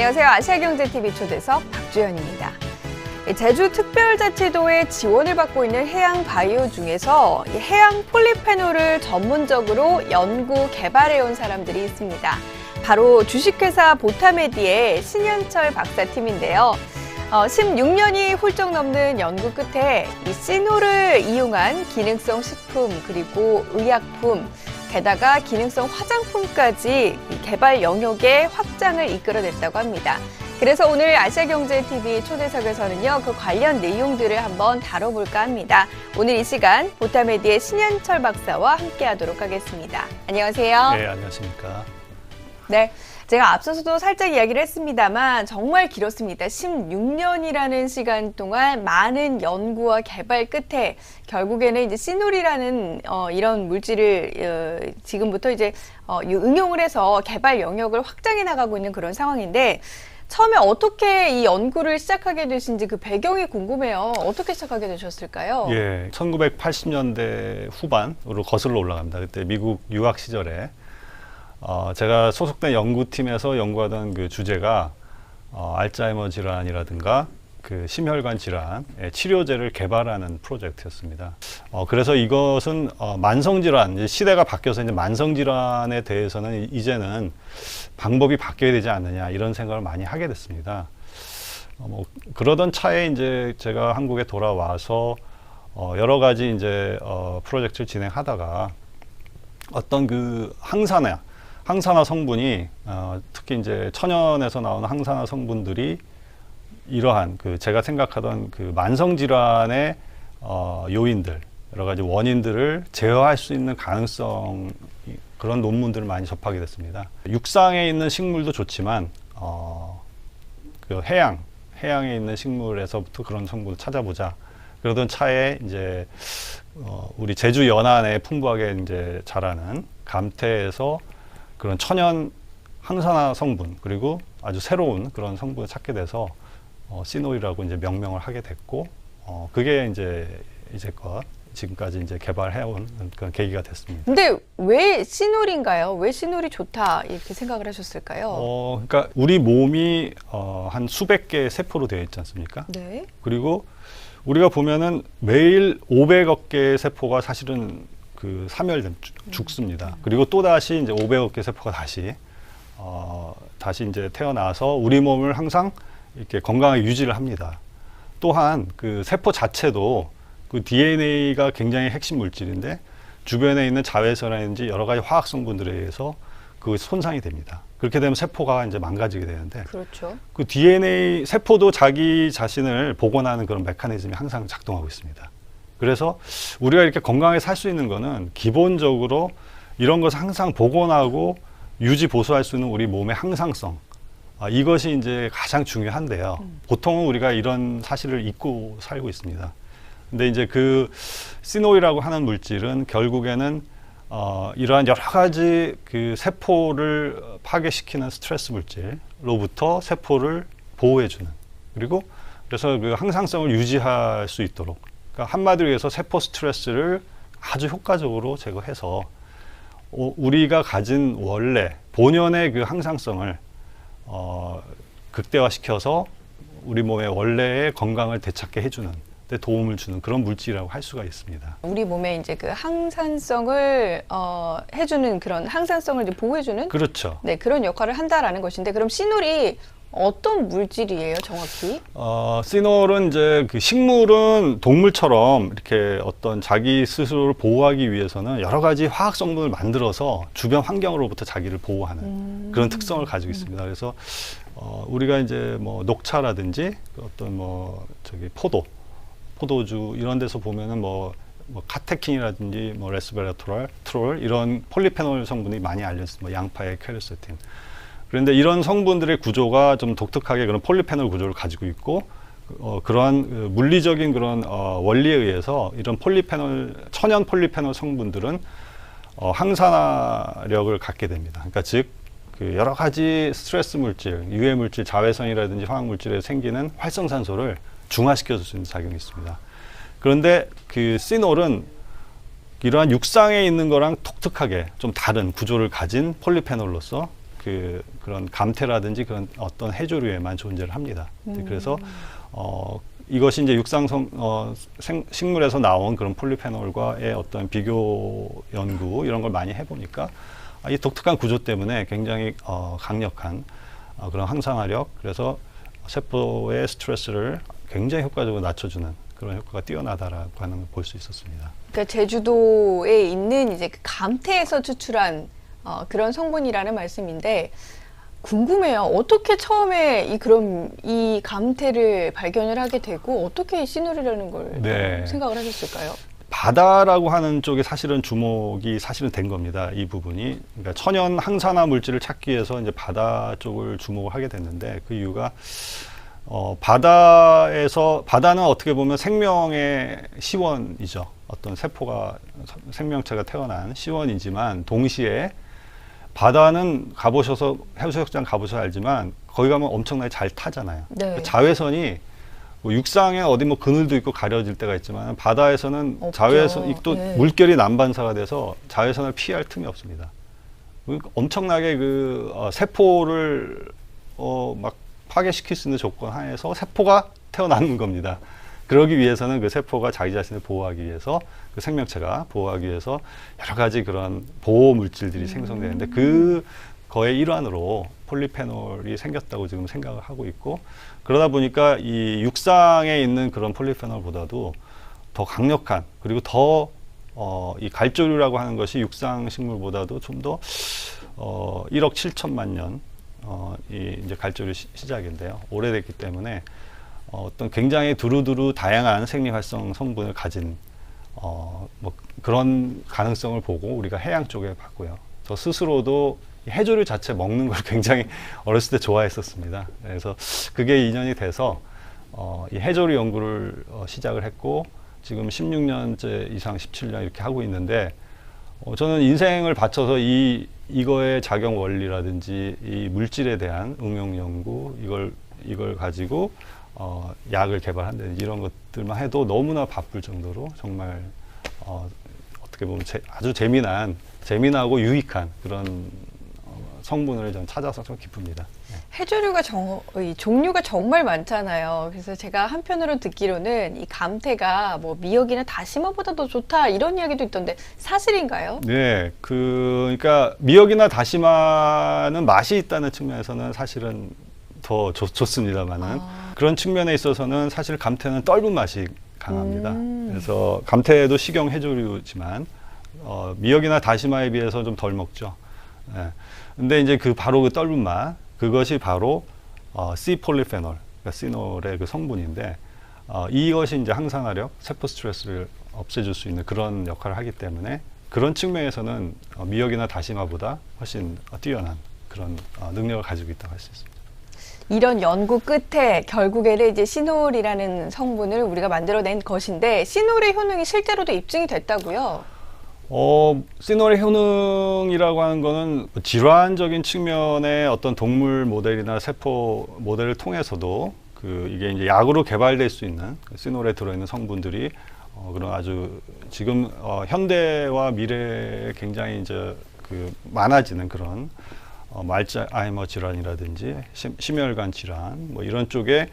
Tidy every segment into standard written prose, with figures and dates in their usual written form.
안녕하세요. 아시아경제TV 초대석 박주연입니다. 제주특별자치도의 지원을 받고 있는 해양바이오 중에서 해양 폴리페놀을 전문적으로 연구 개발해온 사람들이 있습니다. 바로 주식회사 보타메디의 신현철 박사팀인데요. 16년이 훌쩍 넘는 연구 끝에 이 시노를 이용한 기능성 식품 그리고 의약품 게다가 기능성 화장품까지 개발 영역의 확장을 이끌어냈다고 합니다. 그래서 오늘 아시아경제TV 초대석에서는요, 그 관련 내용들을 한번 다뤄볼까 합니다. 오늘 이 시간 보타메디의 신현철 박사와 함께하도록 하겠습니다. 안녕하세요. 네, 안녕하십니까. 네, 제가 앞서서도 살짝 이야기를 했습니다만 정말 길었습니다. 16년이라는 시간 동안 많은 연구와 개발 끝에 결국에는 이제 시놀이라는 이런 물질을 지금부터 이제 응용을 해서 개발 영역을 확장해 나가고 있는 그런 상황인데, 처음에 어떻게 이 연구를 시작하게 되신지 그 배경이 궁금해요. 어떻게 시작하게 되셨을까요? 예, 1980년대 후반으로 거슬러 올라갑니다. 그때 미국 유학 시절에 제가 소속된 연구팀에서 연구하던 그 주제가 알츠하이머 질환이라든가 그 심혈관 질환의 치료제를 개발하는 프로젝트였습니다. 그래서 이것은 만성질환, 시대가 바뀌어서 이제 만성질환에 대해서는 이제는 방법이 바뀌어야 되지 않느냐 이런 생각을 많이 하게 됐습니다. 그러던 차에 이제 제가 한국에 돌아와서 여러 가지 이제 프로젝트를 진행하다가 어떤 그 항산화 성분이 특히 이제 천연에서 나오는 항산화 성분들이 이러한 그 제가 생각하던 그 만성 질환의 요인들, 여러 가지 원인들을 제어할 수 있는 가능성, 그런 논문들을 많이 접하게 됐습니다. 육상에 있는 식물도 좋지만 그 해양에 있는 식물에서부터 그런 성분을 찾아보자. 그러던 차에 이제 우리 제주 연안에 풍부하게 이제 자라는 감태에서 그런 천연 항산화 성분, 그리고 아주 새로운 그런 성분을 찾게 돼서 시노이라고 이제 명명을 하게 됐고, 그게 이제껏 지금까지 이제 개발해온 그런 계기가 됐습니다. 근데 왜 시놀인가요? 왜 시놀이 좋다 이렇게 생각을 하셨을까요? 그러니까 우리 몸이 한 수백 개의 세포로 되어 있지 않습니까? 네. 그리고 우리가 보면은 매일 500억 개의 세포가 사실은 그 사멸된 죽습니다. 그리고 또 다시 이제 500억 개 세포가 다시 이제 태어나서 우리 몸을 항상 이렇게 건강하게 유지를 합니다. 또한 그 세포 자체도 그 DNA가 굉장히 핵심 물질인데 주변에 있는 자외선이라든지 여러 가지 화학 성분들에 의해서 그 손상이 됩니다. 그렇게 되면 세포가 이제 망가지게 되는데, 그렇죠. 그 DNA 세포도 자기 자신을 복원하는 그런 메커니즘이 항상 작동하고 있습니다. 그래서 우리가 이렇게 건강하게 살 수 있는 거는 기본적으로 이런 것을 항상 복원하고 유지 보수할 수 있는 우리 몸의 항상성, 이것이 이제 가장 중요한데요. 보통은 우리가 이런 사실을 잊고 살고 있습니다. 근데 이제 그 시노이라고 하는 물질은 결국에는 이러한 여러 가지 그 세포를 파괴시키는 스트레스 물질로부터 세포를 보호해주는, 그리고 그래서 그 항상성을 유지할 수 있도록, 그러니까 한마디로 해서 세포 스트레스를 아주 효과적으로 제거해서 우리가 가진 원래 본연의 그 항상성을 극대화시켜서 우리 몸의 원래의 건강을 되찾게 해주는 데 도움을 주는 그런 물질이라고 할 수가 있습니다. 우리 몸에 이제 그 항산성을 해주는, 그런 항산성을 이제 보호해주는, 그렇죠. 네, 그런 역할을 한다라는 것인데, 그럼 시놀이 어떤 물질이에요, 정확히? 시놀은 이제 그 식물은 동물처럼 이렇게 어떤 자기 스스로를 보호하기 위해서는 여러 가지 화학 성분을 만들어서 주변 환경으로부터 자기를 보호하는 그런 특성을 가지고 있습니다. 그래서 우리가 이제 뭐 녹차라든지 어떤 포도주 이런 데서 보면은 뭐 카테킨이라든지 뭐 레스베라트롤 이런 폴리페놀 성분이 많이 알려 있습니다. 양파의 퀘르세틴. 그런데 이런 성분들의 구조가 좀 독특하게 그런 폴리페놀 구조를 가지고 있고, 그러한 물리적인 그런 원리에 의해서 이런 천연 폴리페놀 성분들은 항산화력을 갖게 됩니다. 그러니까 즉 그 여러 가지 스트레스 물질, 유해 물질, 자외선이라든지 화학 물질에 생기는 활성산소를 중화시켜 줄 수 있는 작용이 있습니다. 그런데 그 시놀은 이러한 육상에 있는 거랑 독특하게 좀 다른 구조를 가진 폴리페놀로서 그런 감태라든지 그런 어떤 해조류에만 존재를 합니다. 그래서 이것이 이제 식물에서 나온 그런 폴리페놀과의 어떤 비교 연구 이런 걸 많이 해보니까 이 독특한 구조 때문에 굉장히 강력한 그런 항산화력, 그래서 세포의 스트레스를 굉장히 효과적으로 낮춰주는 그런 효과가 뛰어나다라고 하는 걸 볼 수 있었습니다. 그러니까 제주도에 있는 이제 그 감태에서 추출한 그런 성분이라는 말씀인데, 궁금해요. 어떻게 처음에 그럼 이 감태를 발견을 하게 되고 어떻게 시놀이라는 걸 네. 생각을 하셨을까요? 바다라고 하는 쪽에 사실은 주목이 사실은 된 겁니다. 이 부분이. 그러니까 천연 항산화 물질을 찾기 위해서 이제 바다 쪽을 주목을 하게 됐는데, 그 이유가 바다는 어떻게 보면 생명의 시원이죠. 어떤 생명체가 태어난 시원이지만, 동시에 바다는 가보셔서 해수욕장 가보셔서 알지만 거기 가면 엄청나게 잘 타잖아요. 네. 자외선이 뭐 육상에 어디 뭐 그늘도 있고 가려질 때가 있지만, 바다에서는 없죠. 자외선 또 네. 물결이 난반사가 돼서 자외선을 피할 틈이 없습니다. 엄청나게 세포를 막 파괴시킬 수 있는 조건 하에서 세포가 태어나는 겁니다. 그러기 위해서는 그 세포가 자기 자신을 보호하기 위해서, 그 생명체가 보호하기 위해서 여러 가지 그런 보호 물질들이 생성되는데, 그거의 일환으로 폴리페놀이 생겼다고 지금 생각을 하고 있고, 그러다 보니까 이 육상에 있는 그런 폴리페놀보다도 더 강력한, 그리고 더 이 갈조류라고 하는 것이 육상 식물보다도 좀 더 1억 7천만 년 이제 갈조류 시작인데요. 오래됐기 때문에 어떤 굉장히 두루두루 다양한 생리활성 성분을 가진 뭐 그런 가능성을 보고 우리가 해양 쪽에 봤고요. 저 스스로도 해조류 자체 먹는 걸 굉장히 어렸을 때 좋아했었습니다. 그래서 그게 인연이 돼서 이 해조류 연구를 시작을 했고, 지금 16년째 이상 17년 이렇게 하고 있는데, 저는 인생을 바쳐서 이거의 작용 원리라든지 이 물질에 대한 응용 연구, 이걸 가지고 약을 개발한다든지 이런 것들만 해도 너무나 바쁠 정도로 정말 어떻게 보면 아주 재미나고 유익한 그런 성분을 좀 찾아서 좀 기쁩니다. 해조류가 이 종류가 정말 많잖아요. 그래서 제가 한편으로 듣기로는 이 감태가 뭐 미역이나 다시마보다 더 좋다 이런 이야기도 있던데 사실인가요? 네, 그러니까 미역이나 다시마는 맛이 있다는 측면에서는 사실은 더 좋습니다만은, 그런 측면에 있어서는 사실 감태는 떫은 맛이 강합니다. 그래서 감태도 식용 해조류지만 미역이나 다시마에 비해서 좀 덜 먹죠. 네. 근데 이제 바로 그 떫은 맛, 그것이 바로 C-폴리페놀, 그러니까 시놀의 그 성분인데, 이것이 이제 항산화력, 세포 스트레스를 없애줄 수 있는 그런 역할을 하기 때문에, 그런 측면에서는 미역이나 다시마보다 훨씬 뛰어난 그런 능력을 가지고 있다고 할 수 있습니다. 이런 연구 끝에 결국에는 이제 시놀이라는 성분을 우리가 만들어낸 것인데, 시놀의 효능이 실제로도 입증이 됐다고요? 시놀의 효능이라고 하는 거는 질환적인 측면의 어떤 동물 모델이나 세포 모델을 통해서도 이게 이제 약으로 개발될 수 있는 시놀에 들어있는 성분들이 그런 아주 지금 현대와 미래에 굉장히 이제 많아지는 그런 알츠하이머 질환이라든지 심혈관 질환 뭐 이런 쪽에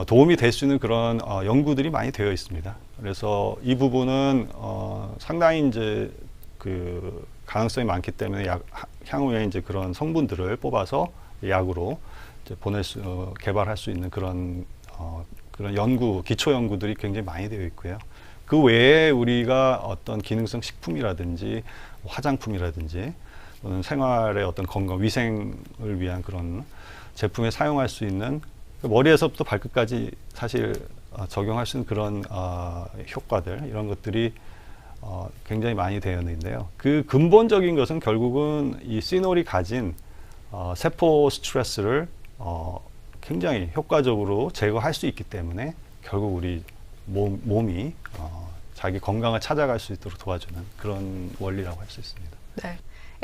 도움이 될 수 있는 그런 연구들이 많이 되어 있습니다. 그래서 이 부분은 상당히 이제 가능성이 많기 때문에 향후에 이제 그런 성분들을 뽑아서 약으로 이제 개발할 수 있는 그런 기초 연구들이 굉장히 많이 되어 있고요. 그 외에 우리가 어떤 기능성 식품이라든지 화장품이라든지 또는 생활의 어떤 건강 위생을 위한 그런 제품에 사용할 수 있는, 머리에서부터 발끝까지 사실 적용할 수 있는 그런 효과들, 이런 것들이 굉장히 많이 되어 있는데요. 그 근본적인 것은 결국은 이 시놀이 가진 세포 스트레스를 굉장히 효과적으로 제거할 수 있기 때문에 결국 우리 몸이 자기 건강을 찾아갈 수 있도록 도와주는 그런 원리라고 할 수 있습니다. 네.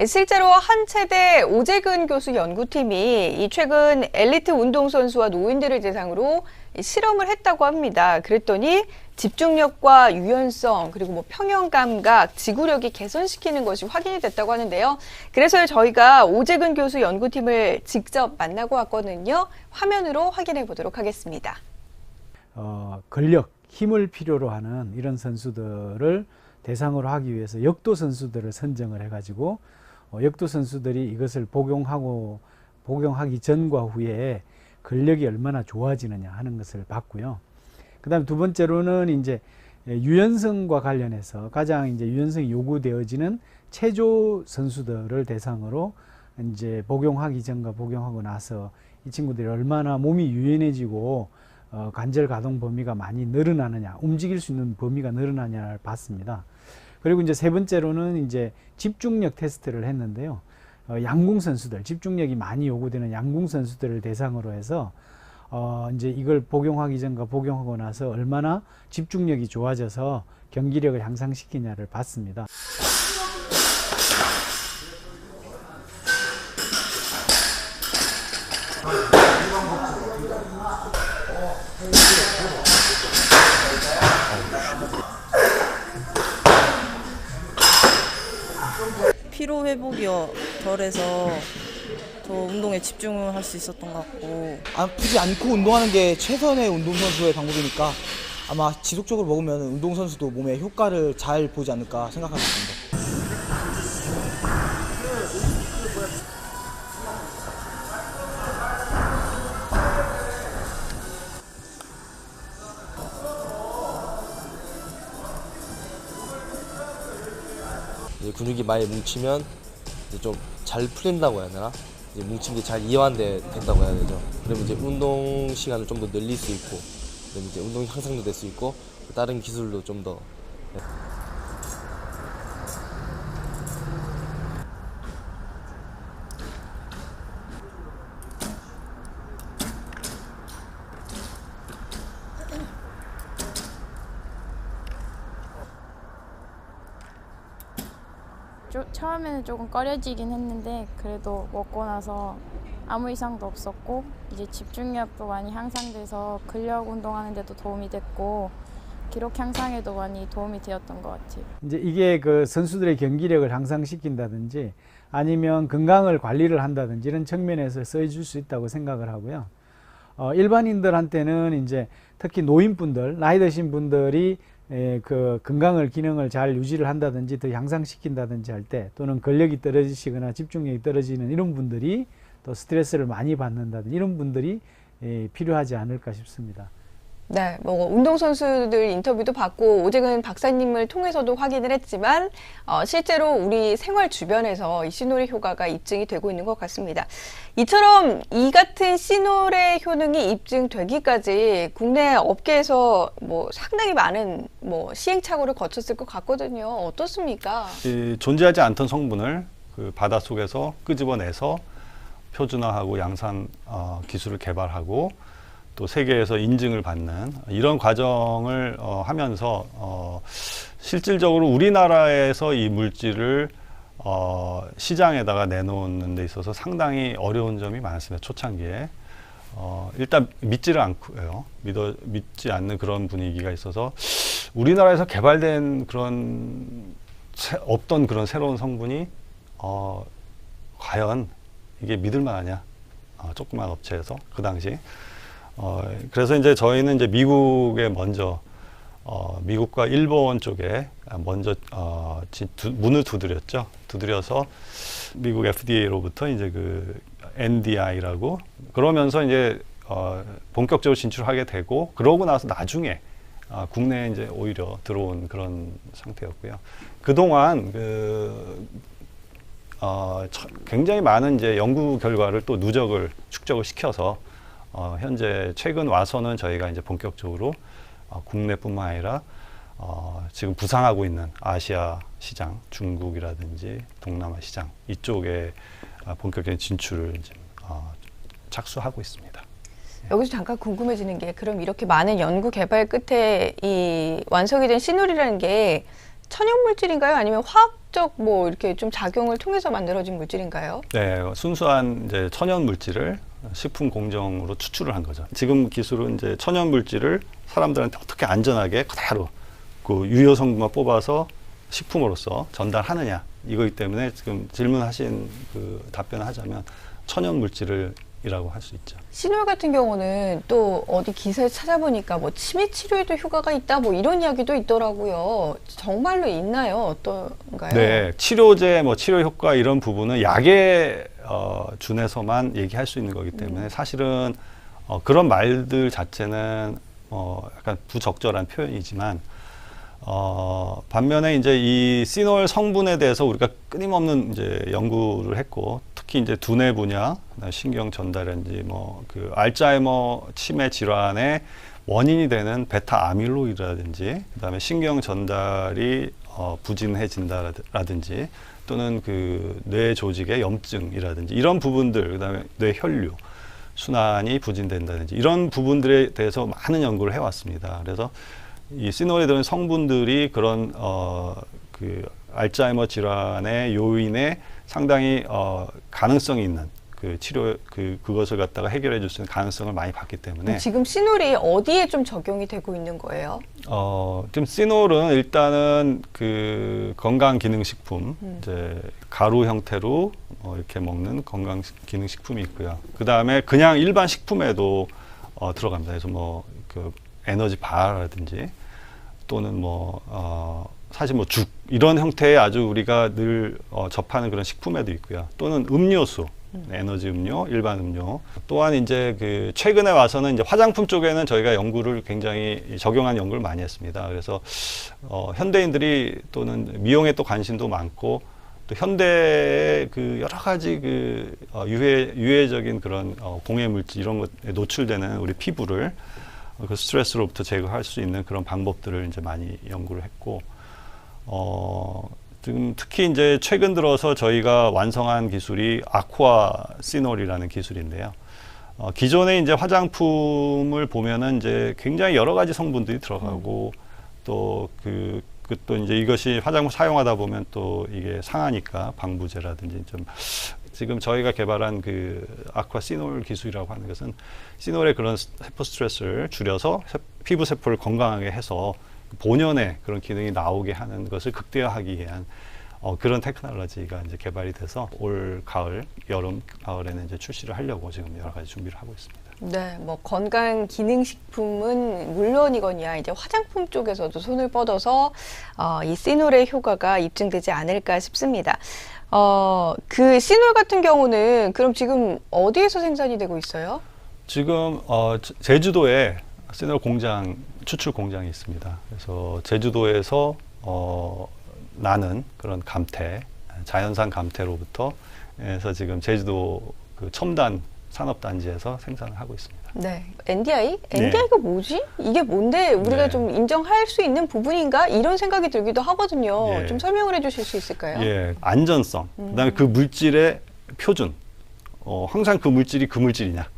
실제로 한체대 오재근 교수 연구팀이 이 최근 엘리트 운동선수와 노인들을 대상으로 실험을 했다고 합니다. 그랬더니 집중력과 유연성, 그리고 뭐 평형 감각, 지구력이 개선시키는 것이 확인이 됐다고 하는데요. 그래서 저희가 오재근 교수 연구팀을 직접 만나고 왔거든요. 화면으로 확인해 보도록 하겠습니다. 근력, 힘을 필요로 하는 이런 선수들을 대상으로 하기 위해서 역도 선수들을 선정을 해가지고 역도 선수들이 이것을 복용하기 전과 후에 근력이 얼마나 좋아지느냐 하는 것을 봤고요. 그다음 두 번째로는 이제 유연성과 관련해서 가장 이제 유연성이 요구되어지는 체조 선수들을 대상으로 이제 복용하기 전과 복용하고 나서 이 친구들이 얼마나 몸이 유연해지고 관절 가동 범위가 많이 늘어나느냐, 움직일 수 있는 범위가 늘어나냐를 봤습니다. 그리고 이제 세 번째로는 이제 집중력 테스트를 했는데요. 양궁 선수들, 집중력이 많이 요구되는 양궁 선수들을 대상으로 해서 이제 이걸 복용하기 전과 복용하고 나서 얼마나 집중력이 좋아져서 경기력을 향상시키냐를 봤습니다. 피로 회복이 덜해서 더 운동에 집중을 할 수 있었던 것 같고, 아프지 않고 운동하는 게 최선의 운동선수의 방법이니까 아마 지속적으로 먹으면 운동선수도 몸에 효과를 잘 보지 않을까 생각하고 있습니다. 이제 근육이 많이 뭉치면 이제 좀 잘 풀린다고 해야 되나? 이제 뭉친 게 잘 이완된다고 해야 되죠. 그러면 이제 운동 시간을 좀 더 늘릴 수 있고, 그다음에 이제 운동 향상도 될 수 있고, 다른 기술도 좀 더. 처음에는 조금 꺼려지긴 했는데 그래도 먹고 나서 아무 이상도 없었고 이제 집중력도 많이 향상돼서 근력 운동하는 데도 도움이 됐고 기록 향상에도 많이 도움이 되었던 것 같아요. 이제 이게 그 선수들의 경기력을 향상시킨다든지 아니면 건강을 관리를 한다든지 이런 측면에서 써줄 수 있다고 생각을 하고요. 일반인들한테는 이제 특히 노인분들, 나이 드신 분들이 그 건강을 기능을 잘 유지를 한다든지 더 향상시킨다든지 할 때 또는 근력이 떨어지시거나 집중력이 떨어지는 이런 분들이 또 스트레스를 많이 받는다든지 이런 분들이 필요하지 않을까 싶습니다. 네, 뭐 운동선수들 인터뷰도 받고 오재근 박사님을 통해서도 확인을 했지만 실제로 우리 생활 주변에서 이 시노래 효과가 입증이 되고 있는 것 같습니다. 이처럼 이 같은 시노래 효능이 입증되기까지 국내 업계에서 뭐 상당히 많은 뭐 시행착오를 거쳤을 것 같거든요. 어떻습니까? 존재하지 않던 성분을 그 바닷속에서 끄집어내서 표준화하고 양산 기술을 개발하고 또 세계에서 인증을 받는 이런 과정을 하면서 실질적으로 우리나라에서 이 물질을 시장에다가 내놓는 데 있어서 상당히 어려운 점이 많았습니다. 초창기에. 일단 믿지를 않고요. 믿지 않는 그런 분위기가 있어서 우리나라에서 개발된 그런 없던 그런 새로운 성분이 과연 이게 믿을 만하냐? 조그만 업체에서 그 당시. 그래서 이제 저희는 이제 미국에 먼저 미국과 일본 쪽에 먼저 문을 두드렸죠. 두드려서 미국 FDA로부터 이제 그 NDI라고 그러면서 이제 본격적으로 진출하게 되고 그러고 나서 나중에 국내에 이제 오히려 들어온 그런 상태였고요. 그동안 굉장히 많은 이제 연구 결과를 또 누적을 축적을 시켜서 현재 최근 와서는 저희가 이제 본격적으로 국내뿐만 아니라 지금 부상하고 있는 아시아 시장, 중국이라든지 동남아 시장 이쪽에 본격적인 진출을 이제 착수하고 있습니다. 여기서 잠깐 궁금해지는 게 그럼 이렇게 많은 연구 개발 끝에 이 완성이 된 시놀이라는 게 천연 물질인가요? 아니면 화학 화학적 뭐 이렇게 좀 작용을 통해서 만들어진 물질인가요? 네, 순수한 이제 천연 물질을 식품 공정으로 추출을 한 거죠. 지금 기술은 이제 천연 물질을 사람들한테 어떻게 안전하게 그대로 그 유효 성분만 뽑아서 식품으로서 전달하느냐 이거기 때문에 지금 질문하신 그 답변을 하자면 천연 물질이라고 할 수 있죠. 시놀 같은 경우는 또 어디 기사에 찾아보니까 뭐 치매 치료에도 효과가 있다 뭐 이런 이야기도 있더라고요. 정말로 있나요? 어떤가요? 네, 치료제, 뭐 치료 효과 이런 부분은 약에 준해서만 얘기할 수 있는 거기 때문에 사실은 그런 말들 자체는 약간 부적절한 표현이지만 반면에 이제 이 시놀 성분에 대해서 우리가 끊임없는 이제 연구를 했고 특히 이제 두뇌 분야, 신경 전달인지 뭐 그 알츠하이머 치매 질환의 원인이 되는 베타 아밀로이드라든지 그다음에 신경 전달이 부진해진다라든지 또는 그 뇌 조직의 염증이라든지 이런 부분들 그다음에 뇌 혈류 순환이 부진된다든지 이런 부분들에 대해서 많은 연구를 해왔습니다. 그래서 이 시놀에 들은 성분들이 그런 그 알츠하이머 질환의 요인에 상당히 가능성이 있는 그 치료 그것을 갖다가 해결해 줄 수 있는 가능성을 많이 봤기 때문에 지금 시놀이 어디에 좀 적용이 되고 있는 거예요? 지금 시놀은 일단은 그 건강기능식품 이제 가루 형태로 이렇게 먹는 건강기능식품이 있고요. 그 다음에 그냥 일반 식품에도 들어갑니다. 그래서 뭐 그 에너지 바라든지 또는 뭐 사실 뭐 죽 이런 형태의 아주 우리가 늘 접하는 그런 식품에도 있고요. 또는 음료수, 에너지 음료, 일반 음료. 또한 이제 그 최근에 와서는 이제 화장품 쪽에는 저희가 연구를 굉장히 적용한 연구를 많이 했습니다. 그래서 현대인들이 또는 미용에 또 관심도 많고 또 현대의 그 여러 가지 그 유해적인 그런 공해 물질 이런 것에 노출되는 우리 피부를 그 스트레스로부터 제거할 수 있는 그런 방법들을 이제 많이 연구를 했고, 지금 특히 이제 최근 들어서 저희가 완성한 기술이 아쿠아 시놀이라는 기술인데요. 기존에 이제 화장품을 보면은 이제 굉장히 여러 가지 성분들이 들어가고 또 또 이제 이것이 화장품 사용하다 보면 또 이게 상하니까 방부제라든지 좀 지금 저희가 개발한 그 아쿠아 시놀 기술이라고 하는 것은 시놀의 그런 세포 스트레스를 줄여서 피부 세포를 건강하게 해서 본연의 그런 기능이 나오게 하는 것을 극대화하기 위한 그런 테크놀로지가 이제 개발이 돼서 올 가을, 여름, 가을에는 이제 출시를 하려고 지금 여러 가지 준비를 하고 있습니다. 네, 뭐 건강 기능식품은 물론이거니와 이제 화장품 쪽에서도 손을 뻗어서 이 시놀의 효과가 입증되지 않을까 싶습니다. 그 시놀 같은 경우는 그럼 지금 어디에서 생산이 되고 있어요? 지금 제주도에 시놀 공장 추출 공장이 있습니다. 그래서 제주도에서 나는 그런 감태, 자연산 감태로부터 해서 지금 제주도 그 첨단 산업단지에서 생산을 하고 있습니다. 네, NDI? NDI가 뭐지? 이게 뭔데 우리가 네. 좀 인정할 수 있는 부분인가? 이런 생각이 들기도 하거든요. 예. 좀 설명을 해주실 수 있을까요? 예, 안전성, 그다음에 그 물질의 표준, 항상 그 물질이 그 물질이냐,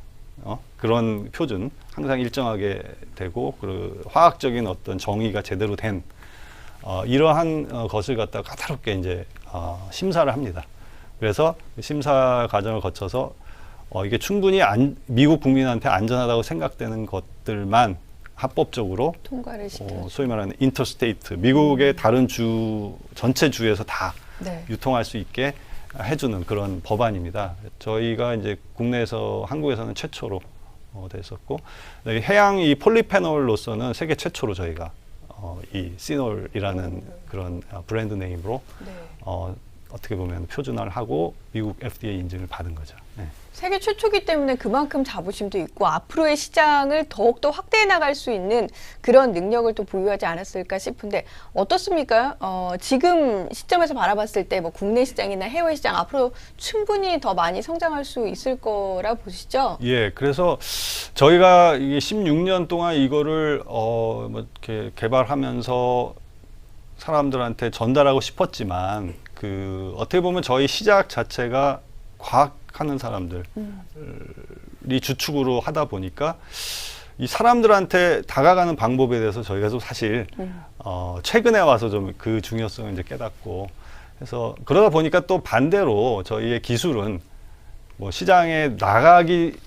그런 표준 항상 일정하게 되고 그 화학적인 어떤 정의가 제대로 된 이러한 것을 갖다가 까다롭게 이제 심사를 합니다. 그래서 심사 과정을 거쳐서 이게 충분히 미국 국민한테 안전하다고 생각되는 것들만 합법적으로 통과를 시켜. 소위 말하는 인터스테이트, 미국의 다른 주 전체 주에서 다 네. 유통할 수 있게 해주는 그런 법안입니다. 저희가 이제 국내에서 한국에서는 최초로 됐었고 해양 이 폴리페놀로서는 세계 최초로 저희가 이 시놀이라는 그런 브랜드 네임으로 네. 어떻게 보면 표준화를 하고 미국 FDA 인증을 받은 거죠. 네. 세계 최초기 때문에 그만큼 자부심도 있고 앞으로의 시장을 더욱더 확대해 나갈 수 있는 그런 능력을 또 보유하지 않았을까 싶은데 어떻습니까? 지금 시점에서 바라봤을 때 뭐 국내 시장이나 해외 시장 앞으로 충분히 더 많이 성장할 수 있을 거라 보시죠? 예, 그래서 저희가 이게 16년 동안 이거를 뭐 이렇게 개발하면서 사람들한테 전달하고 싶었지만 그 어떻게 보면 저희 시작 자체가 과학하는 사람들이 주축으로 하다 보니까 이 사람들한테 다가가는 방법에 대해서 저희가 좀 사실 최근에 와서 좀 그 중요성을 이제 깨닫고 그래서 그러다 보니까 또 반대로 저희의 기술은 뭐 시장에 나가지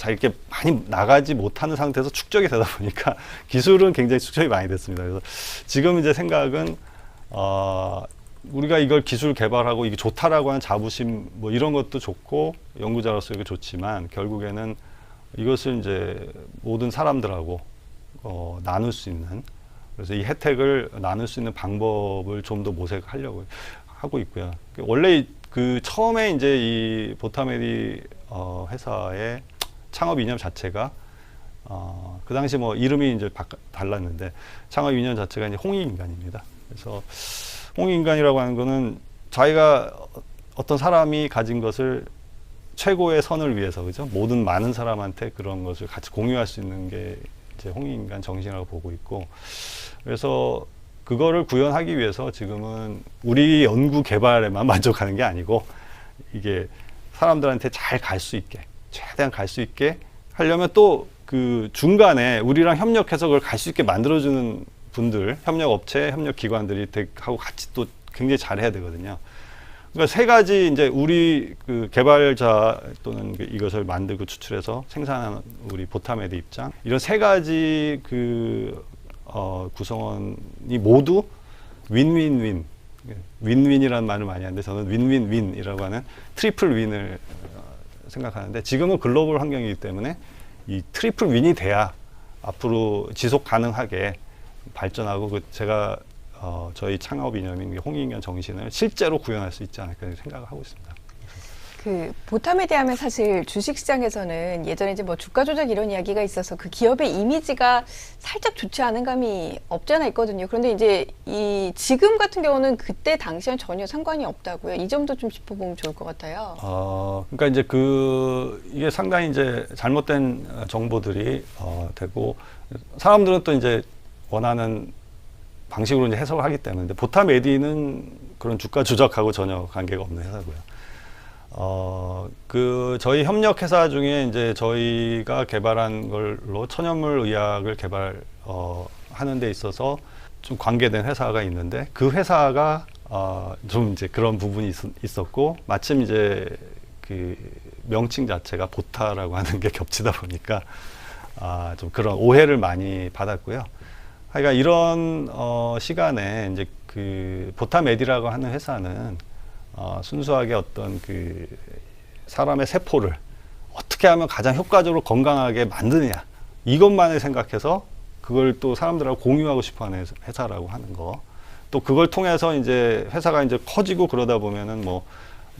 이렇게 많이 나가지 못하는 상태에서 축적이 되다 보니까 기술은 굉장히 축적이 많이 됐습니다. 그래서 지금 이제 생각은 우리가 이걸 기술 개발하고 이게 좋다라고 하는 자부심 뭐 이런 것도 좋고 연구자로서 이게 좋지만 결국에는 이것을 이제 모든 사람들하고 나눌 수 있는, 그래서 이 혜택을 나눌 수 있는 방법을 좀 더 모색하려고 하고 있고요. 원래 그 처음에 이제 이 보타메디 회사의 창업 이념 자체가 그 당시 뭐 이름이 이제 달랐는데 창업 이념 자체가 이제 홍익인간입니다. 그래서 홍익인간이라고 하는 거는 자기가 어떤 사람이 가진 것을 최고의 선을 위해서, 그죠? 모든 많은 사람한테 그런 것을 같이 공유할 수 있는 게 이제 홍익인간 정신이라고 보고 있고, 그래서 그거를 구현하기 위해서 지금은 우리 연구 개발에만 만족하는 게 아니고 이게 사람들한테 잘 갈 수 있게, 최대한 갈 수 있게 하려면 또 그 중간에 우리랑 협력해서 그걸 갈 수 있게 만들어주는 분들, 협력업체, 협력기관들이 하고 같이 또 굉장히 잘해야 되거든요. 그러니까 세 가지 이제 우리 그 개발자 또는 이것을 만들고 추출해서 생산하는 우리 보타메디 입장, 이런 세 가지 그 구성원이 모두 윈윈윈, 윈윈이라는 말을 많이 하는데 저는 윈윈윈이라고 하는 트리플 윈을 생각하는데, 지금은 글로벌 환경이기 때문에 이 트리플 윈이 돼야 앞으로 지속 가능하게 발전하고 제가 저희 창업 이념인 홍익인간 정신을 실제로 구현할 수 있지 않을까 생각을 하고 있습니다. 그 보타메디 하면 사실 주식시장에서는 예전에 이제 뭐 주가 조작 이런 이야기가 있어서 그 기업의 이미지가 살짝 좋지 않은 감이 없지 않아 있거든요. 그런데 이제 이 지금 같은 경우는 그때 당시엔 전혀 상관이 없다고요. 이 점도 좀 짚어보면 좋을 것 같아요. 그러니까 이제 이게 상당히 이제 잘못된 정보들이 되고, 사람들은 또 이제 원하는 방식으로 이제 해석을 하기 때문에, 근데 보타메디는 그런 주가 조작하고 전혀 관계가 없는 회사고요. 저희 협력 회사 중에 이제 저희가 개발한 걸로 천연물 의약을 하는 데 있어서 좀 관계된 회사가 있는데, 그 회사가 좀 이제 그런 부분이 있었고, 마침 이제 그 명칭 자체가 보타라고 하는 게 겹치다 보니까 좀 그런 오해를 많이 받았고요. 하여간 이런 시간에 이제 그 보타메디라고 하는 회사는 순수하게 어떤 그 사람의 세포를 어떻게 하면 가장 효과적으로 건강하게 만드느냐, 이것만을 생각해서 그걸 또 사람들하고 공유하고 싶어하는 회사라고 하는 거, 또 그걸 통해서 이제 회사가 이제 커지고 그러다 보면은 뭐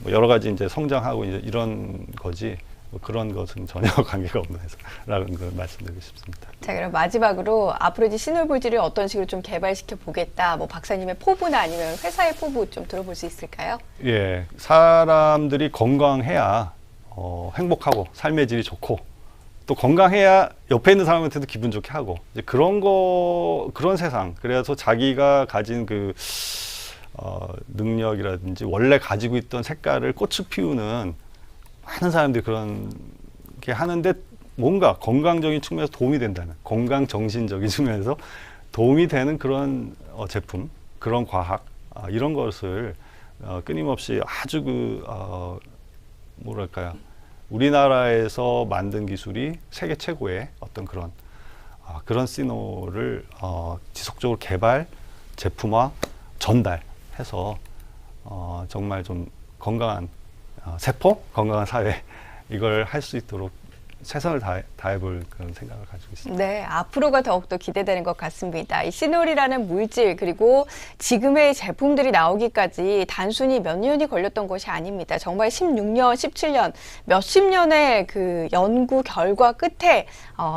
여러 가지 이제 성장하고 이제 이런 거지, 뭐 그런 것은 전혀 관계가 없는 회사라는 걸 말씀드리고 싶습니다. 자, 그럼 마지막으로 앞으로 이제 시놀볼지를 어떤 식으로 좀 개발시켜 보겠다, 뭐 박사님의 포부나 아니면 회사의 포부 좀 들어볼 수 있을까요? 예, 사람들이 건강해야 행복하고 삶의 질이 좋고, 또 건강해야 옆에 있는 사람한테도 기분 좋게 하고, 이제 그런 세상. 그래서 자기가 가진 그 능력이라든지 원래 가지고 있던 색깔을 꽃을 피우는 많은 사람들이 그런 게 하는데, 뭔가 건강적인 측면에서 도움이 된다는, 건강 정신적인 측면에서 도움이 되는 그런 제품, 그런 과학, 이런 것을 끊임없이 아주 뭐랄까요, 우리나라에서 만든 기술이 세계 최고의 어떤 그런 시노를 지속적으로 개발, 제품화, 전달해서 정말 좀 건강한 세포, 건강한 사회, 이걸 할 수 있도록 최선을 다해볼 그런 생각을 가지고 있습니다. 네, 앞으로가 더욱더 기대되는 것 같습니다. 이 시놀이라는 물질, 그리고 지금의 제품들이 나오기까지 단순히 몇 년이 걸렸던 것이 아닙니다. 정말 16년, 17년, 몇십 년의 그 연구 결과 끝에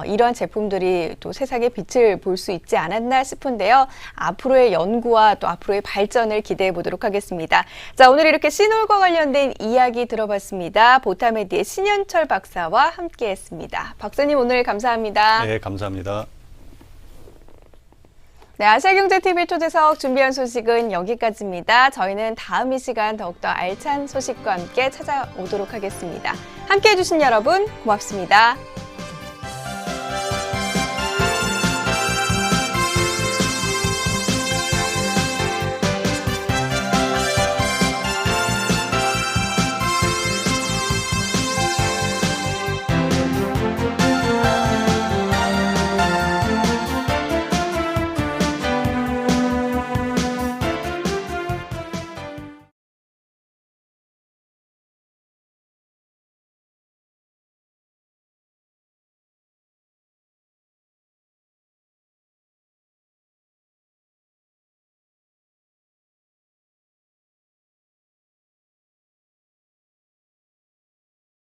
이러한 제품들이 또 세상의 빛을 볼 수 있지 않았나 싶은데요. 앞으로의 연구와 또 앞으로의 발전을 기대해 보도록 하겠습니다. 자, 오늘 이렇게 시놀과 관련된 이야기 들어봤습니다. 보타메디의 신현철 박사와 함께 했습니다. 박사님, 오늘 감사합니다. 네, 감사합니다. 네, 아시아경제TV 초대석 준비한 소식은 여기까지입니다. 저희는 다음 이 시간 더욱더 알찬 소식과 함께 찾아오도록 하겠습니다. 함께해 주신 여러분 고맙습니다.